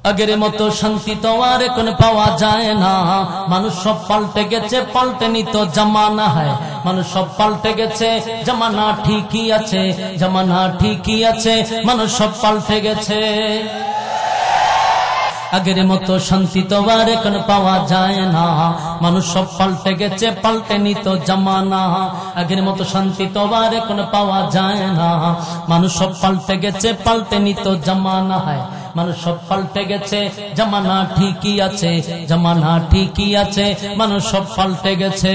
আগের মতো শান্তি তো আর এখন পাওয়া যায় না। মানুষ সব পাল্টে গেছে, পাল্টেনি তো জামানা হয়। মানুষ সব পাল্টে গেছে, জামানা ঠিকই আছে, জামানা ঠিকই আছে, মানুষ সব পাল্টে গেছে। আগের মতো শান্তি তো আর এখন পাওয়া যায় না। মানুষ সব পাল্টে গেছে, পাল্টেনি তো জামানা। আগের মতো শান্তি তো আর এখন পাওয়া যায় না। মানুষ সব পাল্টে গেছে, পাল্টেনি তো জামানা হয়। মানুষ সব পাল্টে গেছে, জামানা ঠিকই আছে, জামানা ঠিকই আছে, মানুষ সব পাল্টে গেছে।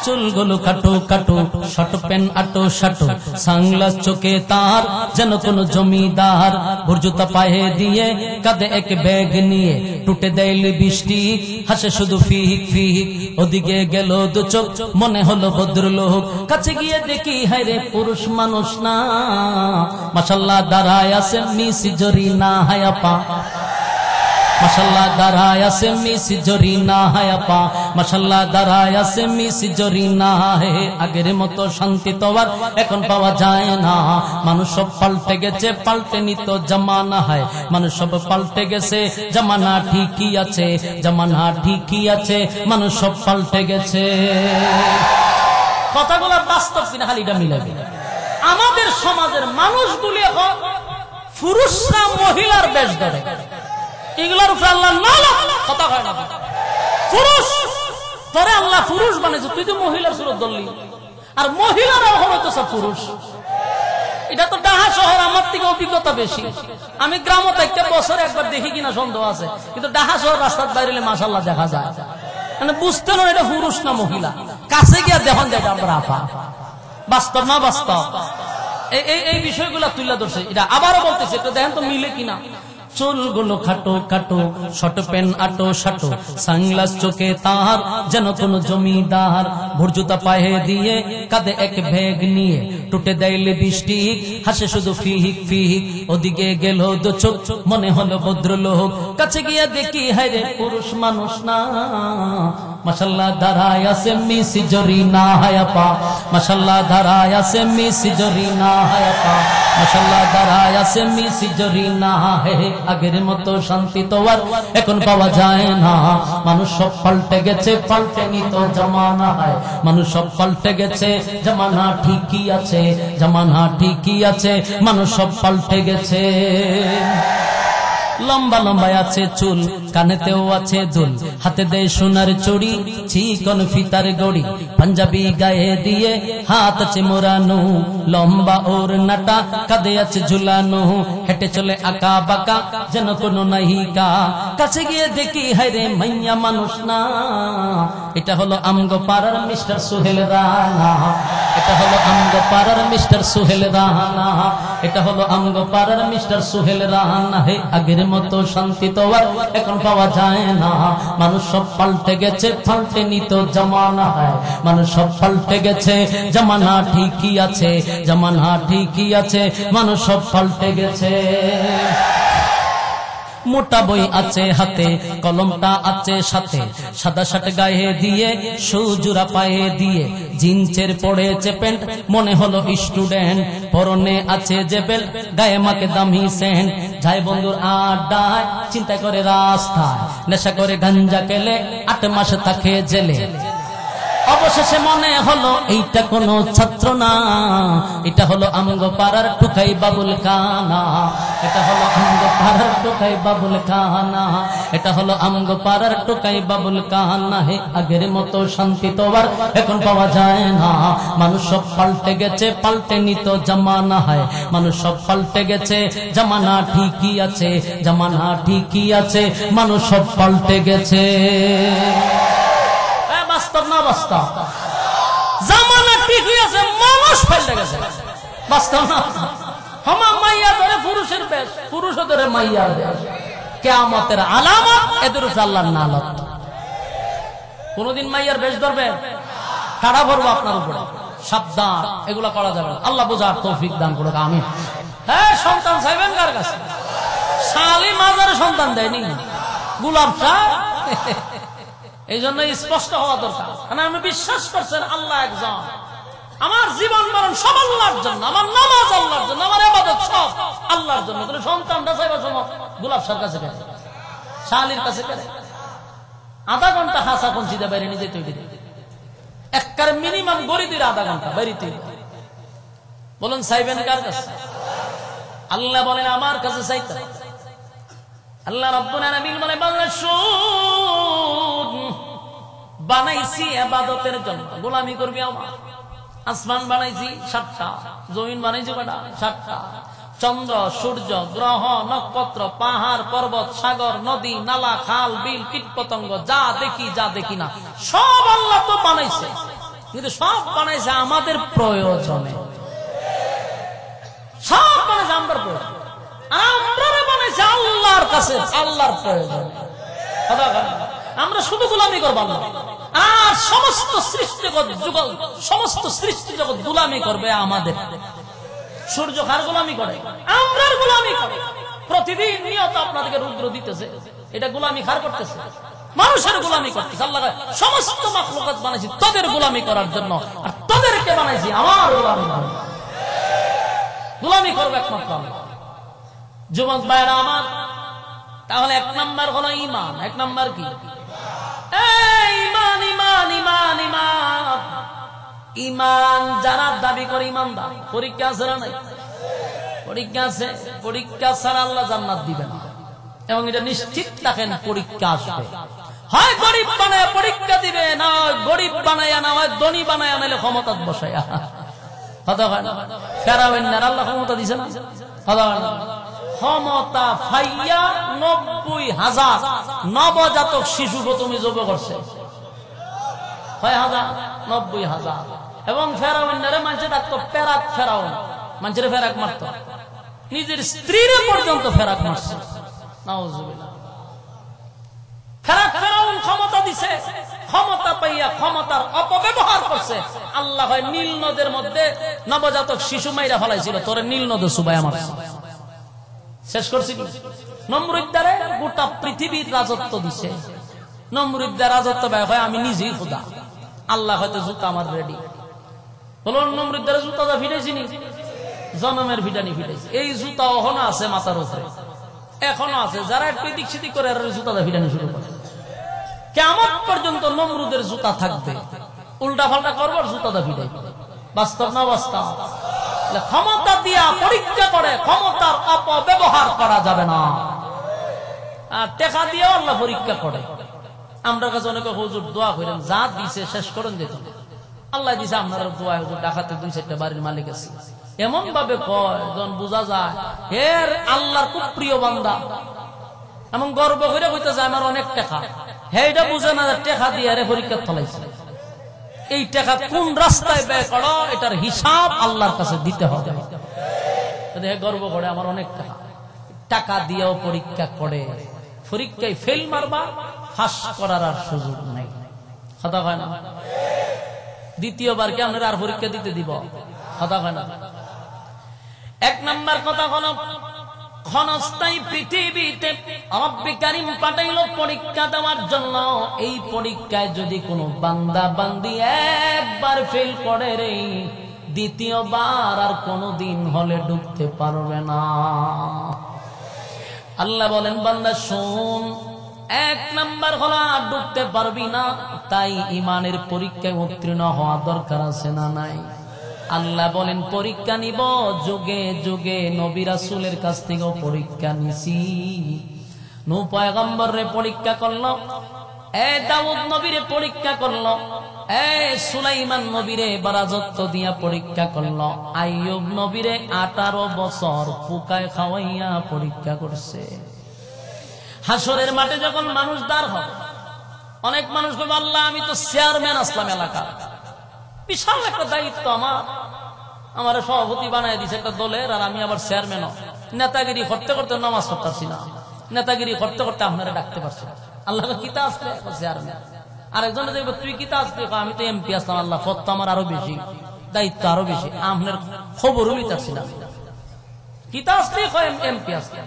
চুলগুলো কাটো কাটো, শর্ট প্যান্ট আটো শাটো, সানগ্লাস চোখে তার যেন কোন জমিদার। ভুরজুতা পায়ে দিয়ে কাঁধে এক ব্যাগ নিয়ে টুটে দেয় লিপস্টিক, হাসে শুধু ফিক ফিক। ওদিকে গেল দু চোখ, মনে হলো ভদ্রলোক। কাছে গিয়ে দেখি হায়রে পুরুষ মানুষ না, মাশাআল্লাহ দাঁড়ায় আছে মিস জরিনা হায়াপা। মাশাআল্লাহ দাঁড়ায় আছে মিস জরিনা হায়াপা, মাশাআল্লাহ দাঁড়ায় আছে মিস জরিনা হে। আগের মতো শান্তি তো আর এখন পাওয়া যায় না। মানুষ সব পাল্টে গেছে, পাল্টেনি তো জামানা হয়। মানুষ সব পাল্টে গেছে, জামানা ঠিকই আছে, জামানা ঠিকই আছে, মানুষ সব পাল্টে গেছে। কথাগুলো বাস্তব কিনা খালি এটা মিলাবে। আমাদের সমাজের মানুষগুলি এখন পুরুষরা মহিলার বেশ ধরে, এগুলার উপরে আল্লাহ কথা হয় না। পুরুষ তোরে আল্লাহ পুরুষ বানিয়েছে, তুই তো মহিলার সুরত ধরলি, আর মহিলারাও হলো তো সব পুরুষ। এটা তো ঢাকা শহর, আমার থেকে অভিজ্ঞতা বেশি। আমি গ্রামে থাকতে বছরে একবার দেখি কিনা সন্দেহ আছে, কিন্তু ঢাকা শহর রাস্তার বাইরে মাশাআল্লাহ দেখা যায়। মানে বুঝতে না এটা পুরুষ না মহিলা, কাছে গিয়া দেখুন যে এটা আমরা আফা। বাস্তব না বাস্তব? এই বিষয়গুলা তুলে ধরছে। এটা আবারও বলতেছে, একটু দেখেন তো মিলে কিনা। চুলগুলো খাটো খাটো, শর্ট প্যান্ট আটো শাটো, সানগ্লাস চোখে তার যেন কোন জমিদার। ভুরজুতা পায়ে দিয়ে কাঁধে এক ব্যাগ নিয়ে টুটে দেয় লিপস্টিক, হাসে শুধু ফিক ফিক। ওদিকে গেল দু চোখ, মনে হলো ভদ্রলোক। কাছে গিয়ে দেখি হায়রে পুরুষ মানুষ না, মাশাআল্লাহ দাঁড়ায় আছে মিস জরিনা হায়াপা। মাশাআল্লাহ দাঁড়ায় আছে মিস জরিনা হায়াপা, মাশাআল্লাহ দাঁড়ায় আছে মিস জরিনা হে। আগের মতো শান্তি তো আর এখন পাওয়া যায় না। মানুষ সব পাল্টে গেছে, পাল্টেনি তো জামানা হয়। মানুষ সব পাল্টে গেছে, জামানা ঠিকই আছে, জামানা ঠিকই আছে, মানুষ সব পাল্টে গেছে। লম্বা লম্বা আছে চুল, কানেতেও আছে দুল, হাতে দেয় সোনার চুড়ি, চিকন ফিতার গড়ি, পাঞ্জাবি গায়ে দিয়ে হাত আছে মোড়ানো, লম্বা ওর নাটা কাঁধে আছে ঝুলানো, হেঁটে চলে আঁকা বাঁকা যেন কোনো নায়িকা। কাছে গিয়ে দেখি হায়রে মাইয়া মানুষ না, এটা হলো আমগো পাড়ার মিস্টার সোহেল রানা। এটা হলো আমগো পাড়ার মিস্টার সোহেল রানা। এটা হলো আমগো পাড়ার মিস্টার সোহেল রানা হে। আগের মতো শান্তি তো আর এখন পাওয়া যায় না। মানুষ সব পাল্টে গেছে, পাল্টেনি তো জামানা হয়। মানুষ সব পাল্টে গেছে, জামানা ঠিকই আছে, জামানা ঠিকই আছে, মানুষ সব পাল্টে গেছে। মোটা বই আছে হাতে, কলমটা আছে সাথে, সাদা শার্ট গায়ে দিয়ে, সুজুরা পায়ে দিয়ে, জিন্সের পড়েছে প্যান্ট, মনে হলো স্টুডেন্ট। পরনে আছে যে বেল্ট, গায়ে মাকে দামি সেন্ট। যায় বন্ধুর আড্ডায়, চিন্তা করে রাস্তায়, নেশা করে গাঞ্জা খেলে 8 মাস থাকে জেলে। অবশেষে মনে হলো এইটা কোনো ছাত্র না, এটা হলো আমগো পাড়ার টুকাই বাবুল কানা। এটা হলো আমগো পাড়ার টুকাই বাবুল কানা। এটা হলো আমগো পাড়ার টুকাই বাবুল কানা হে। আগের মতো শান্তি তো আর এখন পাওয়া যায় না। মানুষ সব পাল্টে গেছে, পাল্টেনি তো জামানা হয়। মানুষ সব পাল্টে গেছে, জামানা ঠিকই আছে, জামানা ঠিকই আছে, মানুষ সব পাল্টে গেছে। বাস্তব না বাস্তব? জামানা ঠিকই আছে, মানুষ পাল্টে গেছে। বাস্তব না? হামা মাইয়া ধরে পুরুষের বেশ, পুরুষ ধরে মাইয়ার বেশ। কিয়ামতের আলামত এদের উপরে আল্লাহর নালত। কোনদিন মাইয়ার বেশ ধরবে, কাড়া ভরবো আপনার উপরে। সাবধান, এগুলা করা যাবে না। আল্লাহ বোঝার তৌফিক দান করুক, আমিন। হ্যাঁ, সন্তান চাইবেন কার কাছে? শালি মাজারে সন্তান দেয়নি, গোলাপ শাহ। এই জন্য স্পষ্ট হওয়া দরকার। আমি বিশ্বাস করছেন আল্লাহ একজন, আমার জীবন মরণ সব আল্লাহর জন্য, আমার নামাজ আল্লাহর জন্য, আমার ইবাদত সব আল্লাহর জন্য। তাহলে সন্তানটা চাইবার সময় গোলাপ শাহ কাছে কেন, শালির কাছে কেন? আধা ঘন্টা হাসা কঞ্চিতে বাইরে নিয়ে যেতে একবার মিনিমাম গড়ি দিলে আধা ঘন্টা বাইরে। বলুন চাইবেন কার কাছে? আল্লাহ বলেন আমার কাছে চাইতে। আল্লাহ রাব্বুল আলামিন বলে বান্দা শুন, বানাইছি ইবাদতের জন্য, গোলামি করবি আমার। আসমান বানাইছি 7টা, জমিন বানাইছি কয়টা? 7টা। চন্দ্র, সূর্য, গ্রহ, নক্ষত্র, পাহাড়, পর্বত, সাগর, নদী, নালা, খাল, বিল, কীট পতঙ্গ, যা দেখি যা দেখি না সব আল্লাহ তো বানাইছে, কিন্তু সব বানাইছে আমাদের প্রয়োজনে। সব বানাইছে আমাদের প্রয়োজন, আমরা বানাইছে আল্লাহর কাছে, আল্লাহর প্রয়োজন। আমরা শুধু গোলামি করবো না, আর সমস্ত সৃষ্টিজগৎ যুগল, সমস্ত সৃষ্টিজগৎ গোলামি করবে আমাদের। সূর্য কার গোলামি করে? আমরার গোলামি করে। প্রতিদিন নিয়ত আপনাদেরকে রুদ্র দিতেছে, এটা গোলামি কার করতেছে? মানুষের গোলামি করতেছে। আল্লাহ সমস্ত মাখলুকাত বানাইছি তাদের গোলামি করার জন্য, আর তাদেরকে বানাইছি আমার গোলামি। গোলামি করবে একমাত্র আল্লাহ। যুবক ভাইরা আমার, তাহলে 1 নাম্বার হলো ঈমান। 1 নাম্বার কি? ঈমান, ঈমান, ঈমান, ঈমান। ঈমান যারা দাবি করে ঈমানদার, পরীক্ষা আছে না নাই? পরীক্ষা আছে। পরীক্ষা ছাড়া আল্লাহ জান্নাত দিবে না, এবং এটা নিশ্চিত থাকেন পরীক্ষা আসবে। হয় গরিব বানায় পরীক্ষা দিবে, না গরিব বানায়, না হয় ধনী বানায়, নাহলে ক্ষমতা বসায়। ফেরাউনের আল্লাহ ক্ষমতা দিছে না? ক্ষমতা ফাইয়া 90,000 নবজাতক শিশু প্রথমে জবে করছে। 90,000। এবং ফেরাউনের মানুষের ডাকতো পেরাক ফেরাউন, মানুষের ফেরাক মারত, নিজের স্ত্রীর পর্যন্ত ফেরাক মারছে। নাউজুবিল্লাহ। ফেরাক ফেরাউন ক্ষমতা দিছে, ক্ষমতা পাইয়া ক্ষমতার অপব্যবহার করছে। আল্লাহ হয় নীল নদের মধ্যে নবজাতক শিশু মাইরা ফেলাইছিল, তোরে নীল নদে সুবাই আমার শেষ করছিল। নমরুদ্দারে গোটা পৃথিবীর রাজত্ব দিছে। নমরুদ্দার রাজত্ব ব্যয় হয় আমি নিজেই খোদা। আল্লাহ হয়তো জুতা আমার রেডি। বলুন নমরুদ্দারে জুতা ফিটাইছি নি? জনমের ফিটানি ফিটাইছি। এই জুতা এখনো আছে মাথার উপরে, এখনো আছে। যারা একটু দিক সিদিক করে জুতা ফিটানি শুরু করে, কিয়ামত পর্যন্ত নমরুদের জুতা থাকবে। উল্টা পাল্টা করবার জুতা ফিটাই। বাস্তব না বাস্তব? ক্ষমতা দিয়া পরীক্ষা করে, ক্ষমতার অপব্যবহার করা যাবে না। আর টেকা দিয়ে আল্লাহ পরীক্ষা করে। আমরা কাছে অনেকে হুজুর দোয়া করেন, যা দিছে শেষ করেন যেত। আল্লাহ দিছে আপনারা দোয়া, হুজুর ডাকাতে 2-4টা বাড়ির মালিক আছে, এমন ভাবে কয় যখন বোঝা যায় এর আল্লাহর খুব প্রিয় বান্দা, এমন গর্ব করে কইতে যায় আমার অনেক টাকা। এটা বুঝে না টেকা দিয়ে পরীক্ষা ফলাইছে। এই টাকা কোন রাস্তায় ব্যয় করো, এটার হিসাব আল্লাহর কাছে দিতে হবে। গর্ব করে আমার অনেক টাকা, টাকা দিয়েও পরীক্ষা করে। পরীক্ষায় ফেল মারবা, ফাঁস করার আর সুযোগ নাই। কথা হয় না? দ্বিতীয়বার কি আপনারা আর পরীক্ষা দিতে দিব? কথা হয় না? 1 নাম্বার কথা হলো, ক্ষণস্থায়ী পৃথিবীতে রব্বুল কারীম পাঠাইল পরীক্ষা দেওয়ার জন্য। এই পরীক্ষায় যদি কোনো বান্দা বান্দি একবার ফেল করে রে, দ্বিতীয়বার আর কোনদিন হলে ঢুকতে পারবে না। আল্লাহ বলেন বান্দা শোন, 1 নাম্বার হলো আর ঢুকতে পারবি না। তাই ঈমানের পরীক্ষায় উত্তীর্ণ হওয়া দরকার আছে না নাই? আল্লাহ বলেন পরীক্ষা নিব, যুগে যুগে নবী রাসূলের কাছ থেকেও পরীক্ষা নিছি। নূহ পয়গম্বরে পরীক্ষা করলো, দাউদ নবীরে পরীক্ষা করলো, সুলাইমান নবীরে রাজত্ব দিয়া পরীক্ষা করলো, আইয়ুব নবীরে 18 বছর পোকায় খাওয়াইয়া পরীক্ষা করছে। হাসরের মাঠে যখন মানুষ দাঁড় হয়, অনেক মানুষ বলবে আল্লাহ আমি তো চেয়ারম্যান আসলাম এলাকা, বিশাল একটা দায়িত্ব আমার সভাপতি বানায় দিছে একটা দলের, আর আমি আবার চেয়ারম্যানও। নেতাগিরি করতে করতে নামাজ পড়তে পারছি না, নেতাগিরি করতে করতে আপনারা ডাকতে পারছি না। আল্লাহ কিতা আসলে চেয়ারম্যান, আরেকজন দেখবো তুই কিতা আসলে, আমি তো এমপি আসলাম। আল্লাহ কত আমার আরো বেশি দায়িত্ব, আরো বেশি, আপনার খবরও নিতে না। কিতা আসলে এমপি আসলে,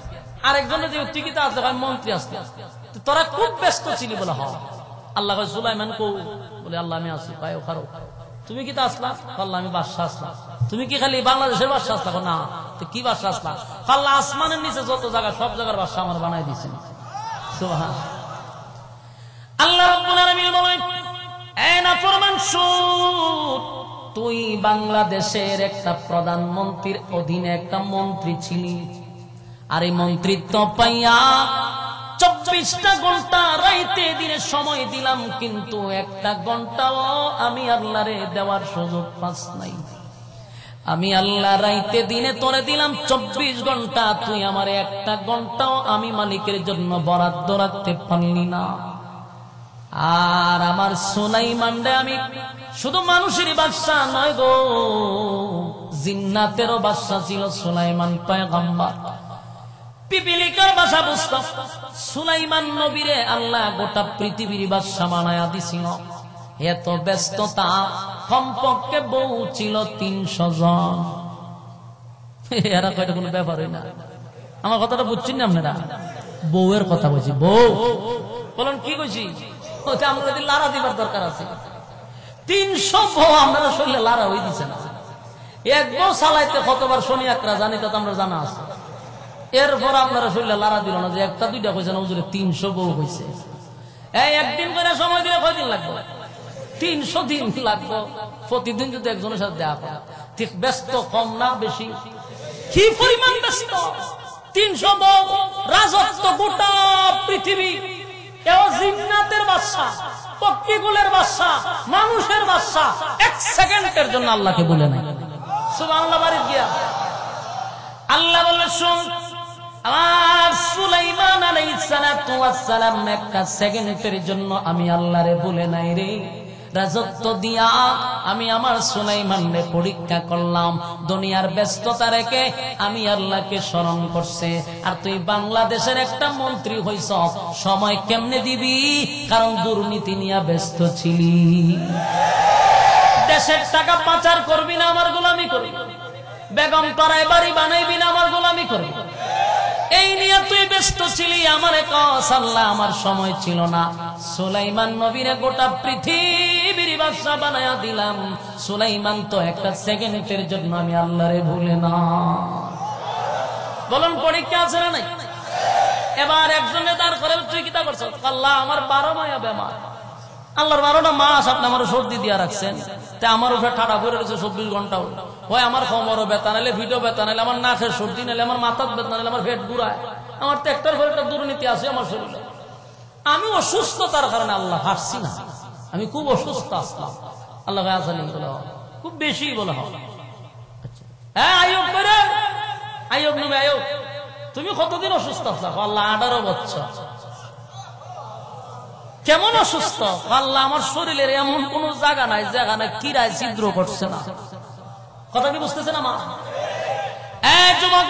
আরেকজন দেখবো তুই কিতা আসলে মন্ত্রী আসলে। তোরা খুব ব্যস্ত ছিলি বলে হ। আল্লাহ সুলাইমান কো বলে আল্লাহ আমি আসি, পায় খারো তুমি কি তা আসলা? আল্লাহ আমি বাদশা আসলাম। তুমি কি খালি বাংলাদেশের বাদশা আসলা? না। তো কি বাদশা আসলা? আল্লাহ আসমানের নিচে যত জায়গা সব জায়গার বাদশা আমার বানাই দিয়েছেন। সুবহান আল্লাহ রাব্বুল আলামিন বলেন, এ নাফরমান শুন, তুই বাংলাদেশের একটা প্রধানমন্ত্রীর অধীনে একটা মন্ত্রী ছিলি, আর এই মন্ত্রিত্ব পাইয়া 24টা ঘন্টা রাইতে দিনে সময় দিলাম, কিন্তু একটা ঘন্টাও আমি আল্লাহরে দেওয়ার সুযোগ পাস নাই। আমি আল্লাহ রাইতে দিনে তোরে দিলাম 24 ঘন্টা, তুই আমার একটা ঘন্টাও আমি মালিকের জন্য বরাদ্দ রাখতে পারলি না। আর আমার সুলাইমান রে আমি শুধু মানুষেরই বাদশা নয় গো, জিন্নাতেরও বাদশা ছিল সুলাইমান পয়গম্বর। পিপিলিকার ভাষা বুঝতাম, সুলাইমান নবীরে আল্লাহ গোটা পৃথিবীর বাদশা বানায়া দিছিল। এত ব্যস্ততা, কমপক্ষে বউ ছিল 300 জন। এরা কয়টা কোনো ব্যাপার হয় না। আমার কথাটা বুঝছেন না আপনারা? বউয়ের কথা বলছি। বউ বলেন কি কইছি? আমরা যদি লারা দিবার দরকার আছে, 300 বউ আপনারা শরীরে লারা হয়ে দিছে না। এক বউ চালাইতে কতবার শনি একরা জানি তা আমরা জানা আছে। এরপর আপনারা শরীরে লারা দিল না যে একটা দুইটা কইছে না, হুজুরে 300 বউ হয়েছে। এই একদিন করে সময় দিলে কয়দিন লাগবে? 300 দিন লাগবে। প্রতিদিন যদি একজনের সাথে দেখা পায়, ঠিক ব্যস্ত কম না বেশি? কি পরিমাণ ব্যস্ত! 300 বউ, রাজত্ব গোটা পৃথিবী। এও জিন্নাতের বাদশা, পক্ষীকুলের বাদশা, মানুষের বাদশা। 1 সেকেন্ডের জন্য আল্লাহকে বলে নাই সুবহানাল্লাহ। বাড়ি গিয়া আল্লাহ বলে, শুন, আমার সুলাইমান আলাইহিস সালাতু ওয়াস সালাম 1 সেকেন্ডের জন্য আমি আল্লাহরে বলে নাই রে। রাজত্ব দিয়া আমি আমার সুলাইমানকে পরীক্ষা করলাম, দুনিয়ার ব্যস্ততা রেখে আমি আল্লাহকে স্মরণ করছে। আর তুই বাংলাদেশের একটা মন্ত্রী হইছ, সময় কেমনে দিবি? কারণ দুর্নীতি নিয়ে ব্যস্ত ছিলি। দেশের টাকা পাচার করবি না, আমার গোলামি করবি। বেগম পাড়ায় বাড়ি বানাইবি না, আমার গোলামি করবি। এই নিয়ে তুই ব্যস্ত ছিলি। আমারে কস আল্লাহ আমার সময় ছিল না। সুলাইমান নবীরে গোটা পৃথিবীর বাদশা বানায়া দিলাম। সুলাইমান তো 1 সেকেন্ডের জন্য আমি আল্লাহরে ভুলে না। বলুন পরীক্ষা আছে না নাই? এবার একজনে দাঁড় করে, তুই কি তা করছ? আল্লাহ আমার 12 মায়া বেমার। আল্লাহর 12টা মাস আপনি আমার সর্দি দিয়া রাখছেন, তাই আমার উপরে ঠাডা করে রয়েছে 24 ঘন্টা। হয় আমার কোমরও ব্যথা নাইলে, ভিডিও ব্যথা নাইলে, আমার নাকের সর্দি নাইলে, আমার মাথার ব্যথা নাইলে, আমার পেট ঘুরায়। আমার তো একটার পর একটা দুর্নীতি আছে আমার শরীরে। আমি অসুস্থতার কারণে আল্লাহ হাসছি না, আমি খুব অসুস্থ আসলাম। আল্লাহ খুব বেশি বলা হয়। হ্যাঁ আইয়ুব করে, আইয়ুব নবী, আইয়ুব তুমি কতদিন অসুস্থ আসলা? আল্লাহ 18 বছর। কেমন অসুস্থ? আল্লাহ আমার শরীরের এমন কোন জায়গা নাই যেখানে কিরায় ছিদ্র করছে না। কথা কি বুঝতেছে না মা? যুবক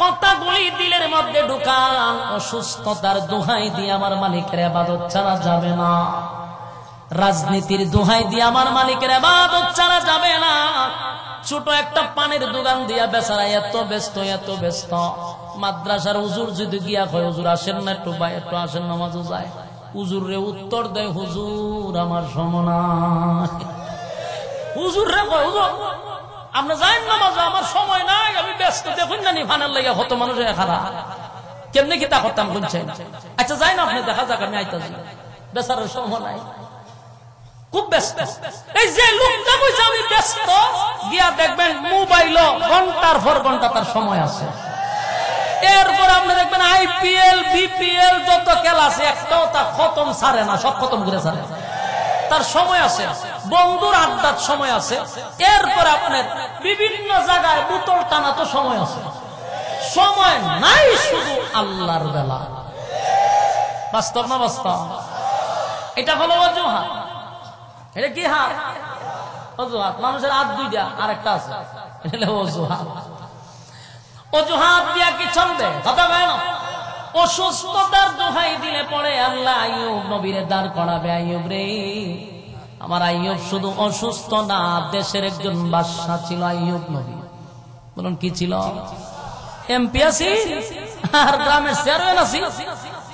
কথাগুলি দিলের মধ্যে ঢুকান। অসুস্থতার দোহাই দিয়ে আমার মালিকের ইবাদত ছাড়া যাবে না। রাজনীতির দোহাই দিয়ে আমার মালিকের ইবাদত ছাড়া যাবে না। ছোট একটা পানের দোকান দিয়া বেচারা এত ব্যস্ত। মাদ্রাসার হুজুর যদি গিয়া কয়, হুজুর আসেন না একটু, ভাই একটু আসেন, নামাজও যায়। হুজুর রে উত্তর দেয়, হুজুর আমার সমনা। হুজুর রে কয়, হুজুর আপনি যাই নামাজ, আমার সময় নাই, আমি ব্যস্ত। দেখুন না ফানের লাগে কত মানুষ খারাপ, কেমনি কি তা করতাম বলছেন। আচ্ছা যাই না আপনি, দেখা যাক, আমি আইতাছি। বেচারার সময় নাই, খুব ব্যস্ত। এই যে লোকটা কইছে আমি ব্যস্ত, গিয়া দেখবেন মোবাইল ঘন্টার পর ঘন্টা তার সময় আছে। এরপর আপনি দেখবেন IPL BPL যত খেলা আছে একটাও তার খতম ছাড়ে না, সব খতম করে ছাড়ে। তার সময় আছে, বন্ধুর আড্ডার সময় আছে। এরপর আপনার বিভিন্ন জায়গায় বোতল টানা তো সময় আছে। সময় নাই শুধু আল্লাহর বেলা। বাস্তব না বাস্তব? এটা হলো অজুহাত। এটা কি হাত? অজুহাত। মানুষের হাত 2টা, আর একটা আছে, এটা হলো অজুহাত। অজুহাত দিয়া কি চলবে? কথা বলে না। অসুস্থতার দোহাই দিলে পরে আল্লাহ আইয়ুব নবীরে দাঁড় করাবে। আইয়ুব রে, আমার আইয়ুব শুধু অসুস্থ না, দেশের একজন বাদশা ছিল আইয়ুব নবী। বলুন কি ছিল? MP আছি আর গ্রামের চেয়ারম্যান আছি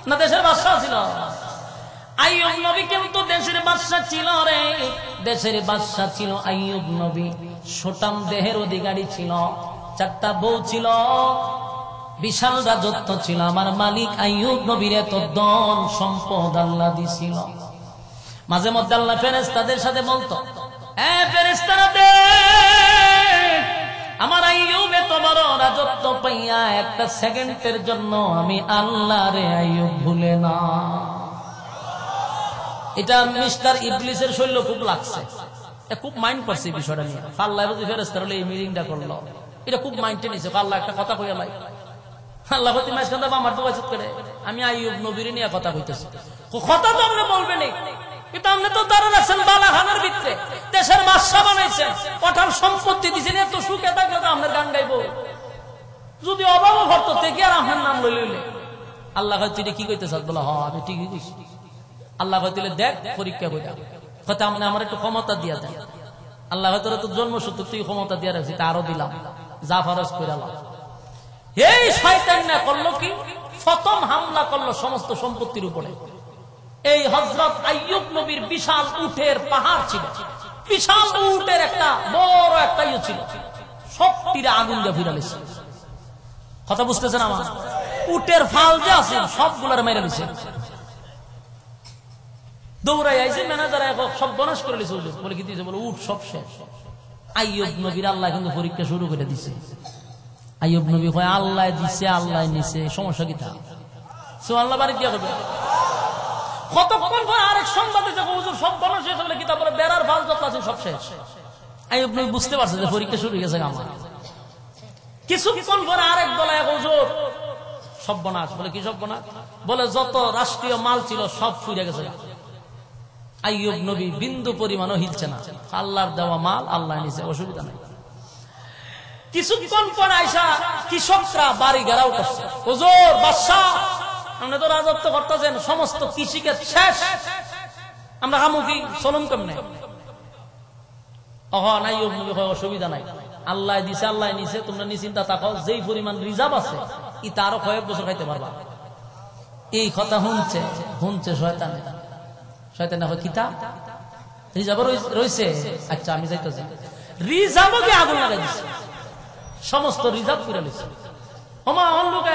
না, দেশের বাদশা ছিল। আইয়ুব নবী কিন্তু দেশের বাদশা ছিল রে, দেশের বাদশা ছিল আইয়ুব নবী। সুঠাম দেহের অধিকারী ছিল, 4টা বউ ছিল, বিশাল রাজত্ব ছিল। আমার মালিক আইয়ুব নবীর এত ধন সম্পদ আল্লাহ দিছিল। মাঝে মধ্যে আল্লাহ ফেরেশতাদের সাথে বলতো, ফেরেশতারা আমার আইয়ুব এত বড় রাজত্ব পাইয়া একটা সেকেন্ডের জন্য আমি আল্লাহ রে আইয়ুব ভুলে না। এটা মিস্টার ইবলিসের শৈল খুব লাগছে, খুব মাইন্ড করছে বিষয়টা নিয়ে। আল্লাহ বুঝি ফেরেশতারা এই মিটিংটা করলো, এটা খুব মাইন্ডে নিছে। আল্লাহ একটা কথা কইয়া লাই, আল্লাহ হতে মাঝখানে আমার তো বাজত করে আমি আইয়ুব নবীর নিয়ে কথা কইতেছি। কথা তো আপনি বলবেন কিন্তু আপনি তো দাঁড়া রাখছেন বালাখানার ভিতরে, দেশের বাদশা বানাইছেন, অটাল সম্পত্তি দিয়েছেন, এত সুখে থাকলে তো আপনার গান গাইব। যদি অভাব ভর্ত থেকে আর আপনার নাম লইলে আল্লাহ হয়তো কি কইতে চাস বলা, আমি ঠিকই কইছি। আল্লাহ হয়তো দেখ পরীক্ষা কইরা হয়তো আপনি আমার একটু ক্ষমতা দিয়া দেন। আল্লাহ হয়তো তো জন্মসূত্র তুই ক্ষমতা দিয়া রাখছি, তা আরো দিলাম, যা ফরজ কইরালাম। এই শয়তান না করলো কি, প্রথম হামলা করলো সমস্ত সম্পত্তির উপরে। এই হযরত আইয়ুব নবীর বিশাল উটের পাহাড় ছিল, বিশাল উটের একটা বড় একটা ইয়ে ছিল, সব তীরে আগুন দিয়ে ফিরালিছে। কথা বুঝতেছেন আমার? উটের ফাল যে আছে সবগুলার মেরে দিছে। দৌড়াই আইছে ম্যানেজার সব বনাশ করে দিছে। বলে কি দিয়েছে? বলে উট সব শেষ। আইয়ুব নবীর আল্লাহ কিন্তু পরীক্ষা শুরু করে দিছে। আইয়ুব নবী কয় আল্লাহ দিছে আল্লাহ নিছে, সমস্যা কি? তা সুবহানাল্লাহ বাড়ি দিয়া করবে। কতক্ষণ পর আরেক সংবাদ এসে হুজুর সব বলা শেষ হলে কিতাব বলে বেড়ার ফাল যত আছে সব শেষ। আইয়ুব নবী বুঝতে পারছে যে পরীক্ষা শুরু হয়ে গেছে আমার। কিছুক্ষণ পরে আরেক বলে হুজুর সব বনাশ। বলে কি সব বনাশ? বলে যত রাষ্ট্রীয় মাল ছিল সব ফুরে গেছে। আইয়ুব নবী বিন্দু পরিমাণও হিলছে না, আল্লাহর দেওয়া মাল আল্লাহ নিছে, অসুবিধা নাই। কিছুক্ষণ পর আইসা কৃষকরা বাড়ি ঘেরাও করছে, হুজুর বাদশাহ আপনি তো রাজত্ব করতেছেন, সমস্ত কৃষিকাজ শেষ, আমরা খামু কি, চলুন কেমনে? অসুবিধা নাই, আল্লাহ দিছে আল্লাহ নিছে, তোমরা নিশ্চিন্তা থাকো, যেই পরিমাণ রিজার্ভ আছে ইটা আরো কয়েক বছর খাইতে পারবা। এই কথা শুনছে শয়তানে। শয়তানে কিতা রিজার্ভ রয়েছে, আচ্ছা আমি যাইতেছি। রিজার্ভকে আগুন লাগাই দিচ্ছে, সমস্ত রিজার্ভ করে নিচ্ছে। ওমা অন্ধকার